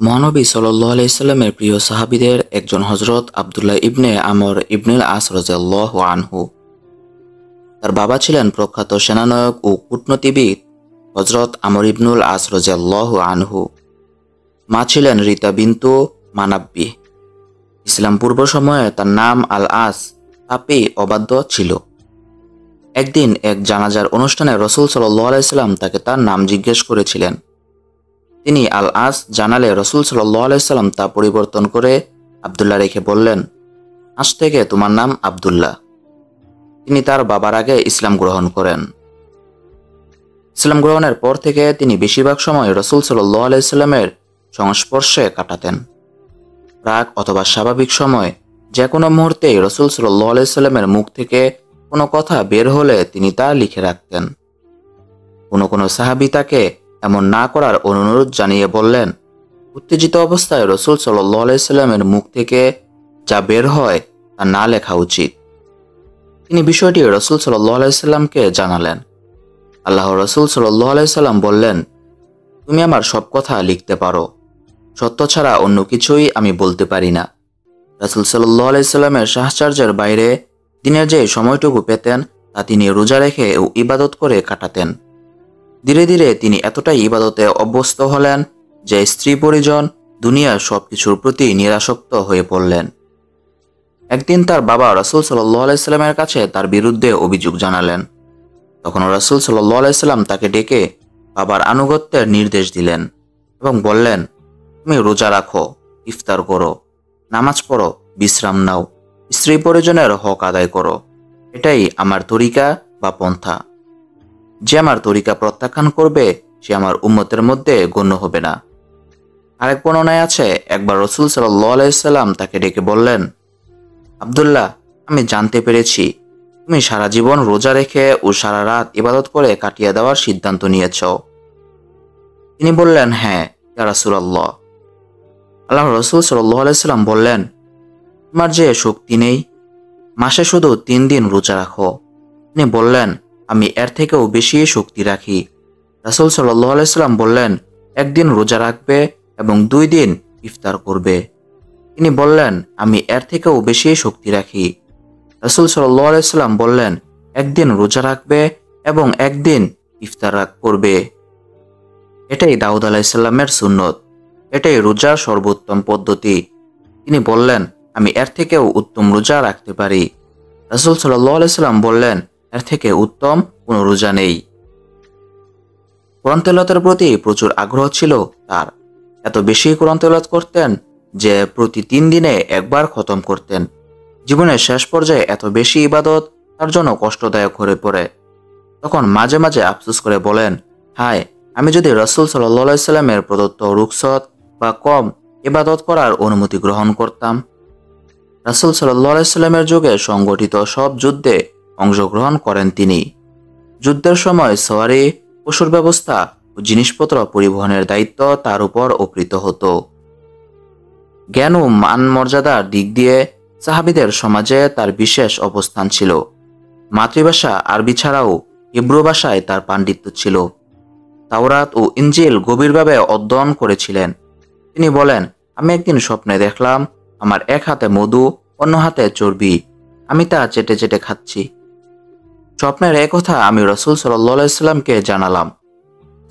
মহানবী সাল্লাল্লাহু আলাইহি সাল্লামের প্রিয় সাহাবীদের একজন হযরত আব্দুল্লাহ ইবনে আমর ইবনুল আস রাদিয়াল্লাহু আনহু। তার বাবা ছিলেন প্রখ্যাত সেনানায়ক ও কূটনীতিবিদ হযরত আমর ইবনুল আস রাদিয়াল্লাহু আনহু। মা ছিলেন রিতা বিনতু মানাব্বি। ইসলাম পূর্ব সময়ে তার নাম আল আস তাপে অবাধ্য ছিল। একদিন এক জানাজার অনুষ্ঠানে রাসূল সাল্লাল্লাহু আলাইহি সাল্লাম তাকে তার নাম জিজ্ঞেস করেছিলেন। তিনি আল আস জানালে রাসূল সাল্লাল্লাহু আলাইহি সাল্লাম তা পরিবর্তন করে আব্দুল্লাহ রেখে বললেন, আজ থেকে তোমার নাম আব্দুল্লাহ। তিনি তার বাবার আগে ইসলাম গ্রহণ করেন। ইসলাম গ্রহণের পর থেকে তিনি বেশিরভাগ সময় রাসূল সাল্লাল্লাহু আলাইহি সাল্লামের সংস্পর্শে কাটাতেন। প্রাক অথবা স্বাভাবিক সময় যে কোনো মুহূর্তে রাসূল সাল্লাল্লাহু আলাইহি সাল্লামের মুখ থেকে কোনো কথা বের হলে তিনি তা লিখে রাখতেন। কোনো সাহাবী তাকে এমন না করার অনুরোধ জানিয়ে বললেন, উত্তেজিত অবস্থায় রাসূল সাল্লাল্লাহু আলাইহি সাল্লামের মুখ থেকে যা বের হয় তা না লেখা উচিত। তিনি বিষয়টি রাসূল সাল্লাল্লাহু আলাইহি সাল্লামকে জানালেন। আল্লাহর রাসূল সাল্লাল্লাহু আলাইহি সাল্লাম বললেন, তুমি আমার সব কথা লিখতে পারো, সত্য ছাড়া অন্য কিছুই আমি বলতে পারি না। রাসূল সাল্লাল্লাহু আলাইহি সাল্লামের সাহচর্যের বাইরে দিনের যে সময়টুকু পেতেন তা তিনি রোজা রেখে ও ইবাদত করে কাটাতেন। ধীরে ধীরে তিনি এতটাই ইবাদতে অভ্যস্ত হলেন যে স্ত্রী পরিজন দুনিয়ার সবকিছুর প্রতি নিরাসক্ত হয়ে পড়লেন। একদিন তার বাবা রাসূল সাল্লাল্লাহু আলাইহি সাল্লামের কাছে তার বিরুদ্ধে অভিযোগ জানালেন। তখন রাসূল সাল্লাল্লাহু আলাইহি সাল্লাম তাকে ডেকে বাবার আনুগত্যের নির্দেশ দিলেন এবং বললেন, তুমি রোজা রাখো, ইফতার করো, নামাজ পড়ো, বিশ্রাম নাও, স্ত্রী পরিজনের হক আদায় করো। এটাই আমার তরিকা বা পন্থা। যে আমার তরিকা প্রত্যাখ্যান করবে সে আমার উম্মতের মধ্যে গণ্য হবে না। আরেক বর্ণনায় আছে, একবার রাসূল সাল্লাল্লাহু আলাইহি সাল্লাম তাকে ডেকে বললেন, আব্দুল্লাহ, আমি জানতে পেরেছি তুমি সারা জীবন রোজা রেখে ও সারা রাত ইবাদত করে কাটিয়ে দেওয়ার সিদ্ধান্ত নিয়েছ। তিনি বললেন, হ্যাঁ ইয়া রাসূলুল্লাহ। আল্লাহর রাসূল সাল্লাল্লাহু আলাইহি সাল্লাম বললেন, তোমার যে শক্তি নেই, মাসে শুধু 3 দিন রোজা রাখো। তিনি বললেন, আমি এর থেকেও বেশি শক্তি রাখি। রাসূল সাল্লাল্লাহু আলাইহি সাল্লাম বললেন, 1 দিন রোজা রাখবে এবং 2 দিন ইফতার করবে। তিনি বললেন, আমি এর থেকেও বেশি শক্তি রাখি। রাসূল সাল্লাল্লাহু আলাইহি সাল্লাম বললেন, 1 দিন রোজা রাখবে এবং 1 দিন ইফতার করবে। এটাই দাউদ আলাইহিস সালামের সুন্নত, এটাই রোজার সর্বোত্তম পদ্ধতি। তিনি বললেন, আমি এর থেকেও উত্তম রোজা রাখতে পারি। রাসূল সাল্লাল্লাহু আলাইহি সাল্লাম বললেন, এর থেকে উত্তম কোনো রোজা নেই। কোরআন তেলাওয়াতের প্রতি প্রচুর আগ্রহ ছিল তার। এত বেশি কোরআন তেলাওয়াত করতেন যে প্রতি 3 দিনে একবার খতম করতেন। জীবনের শেষ পর্যায়ে এত বেশি ইবাদত তার জন্য কষ্টদায়ক হয়ে পড়ে। তখন মাঝে মাঝে আফসোস করে বলেন, হায়, আমি যদি রাসূল সাল্লাল্লাহু আলাইহি সাল্লামের প্রদত্ত রুখসত বা কম ইবাদত করার অনুমতি গ্রহণ করতাম। রাসূল সাল্লাল্লাহু আলাইহি সাল্লামের যুগে সংগঠিত সব যুদ্ধে অংশগ্রহণ করেন তিনি। যুদ্ধের সময় সওয়ারি, পশুর ব্যবস্থা ও জিনিসপত্র পরিবহনের দায়িত্ব তার উপর অর্পিত হতো। জ্ঞান ও মান মর্যাদার দিক দিয়ে সাহাবীদের সমাজে তার বিশেষ অবস্থান ছিল। মাতৃভাষা আরবি ছাড়াও হিব্রু ভাষায় তার পাণ্ডিত্য ছিল। তাওরাত ও ইনজিল গভীরভাবে অধ্যয়ন করেছিলেন। তিনি বলেন, আমি একদিন স্বপ্নে দেখলাম আমার এক হাতে মধু, অন্য হাতে চর্বি, আমি তা চেটে চেটে খাচ্ছি। স্বপ্নের এই কথা আমি রাসূল সাল্লাল্লাহু আলাইহি সাল্লামকে জানালাম।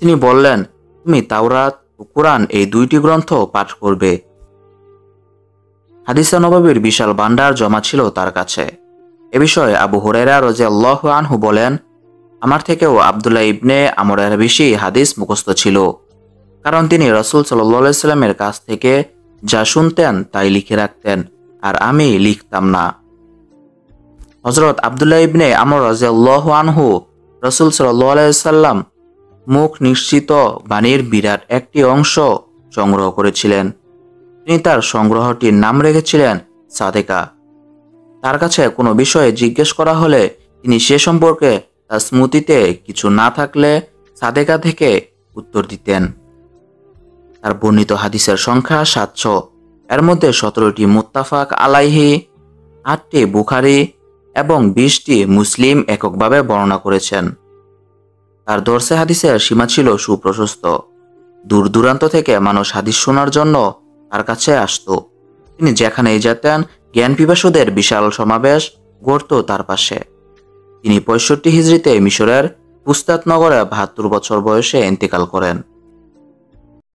তিনি বললেন, তুমি তাওরাত ও কুরআন এই 2টি গ্রন্থ পাঠ করবে। হাদিসে নববীর বিশাল ভান্ডার জমা ছিল তার কাছে। এ বিষয়ে আবু হুরায়রা রাদিয়াল্লাহু আনহু বলেন, আমার থেকেও আব্দুল্লাহ ইবনে আমরের বেশি হাদিস মুখস্থ ছিল, কারণ তিনি রাসূল সাল্লাল্লাহু আলাইহি সাল্লামের কাছ থেকে যা শুনতেন তাই লিখে রাখতেন, আর আমি লিখতাম না। হযরত আব্দুল্লাহ ইবনে আমর রাদিয়াল্লাহু আনহু রাসূল সাল্লাল্লাহু আলাইহি সাল্লাম মুখ নিশ্চিত বাণীর বিরাট একটি অংশ সংগ্রহ করেছিলেন। তিনি তার সংগ্রহটির নাম রেখেছিলেন সাদেকা। তার কাছে কোনো বিষয়ে জিজ্ঞেস করা হলে তিনি সে সম্পর্কে তার স্মৃতিতে কিছু না থাকলে সাদেকা থেকে উত্তর দিতেন। তার বর্ণিত হাদিসের সংখ্যা 700, এর মধ্যে 17টি মুত্তাফাক আলাইহি, 8টি বুখারী এবং 20টি মুসলিম এককভাবে বর্ণনা করেছেন। তার দর্সে হাদিসের সীমা ছিল সুপ্রশস্ত। দূর দূরান্ত থেকে মানুষ হাদিস শোনার জন্য তার কাছে আসত। তিনি যেখানেই যেতেন জ্ঞান পিপাসুদের বিশাল সমাবেশ গড়ত তার পাশে। তিনি 65 হিজরিতে মিশরের ফুস্তাত নগরে 72 বছর বয়সে ইন্তেকাল করেন।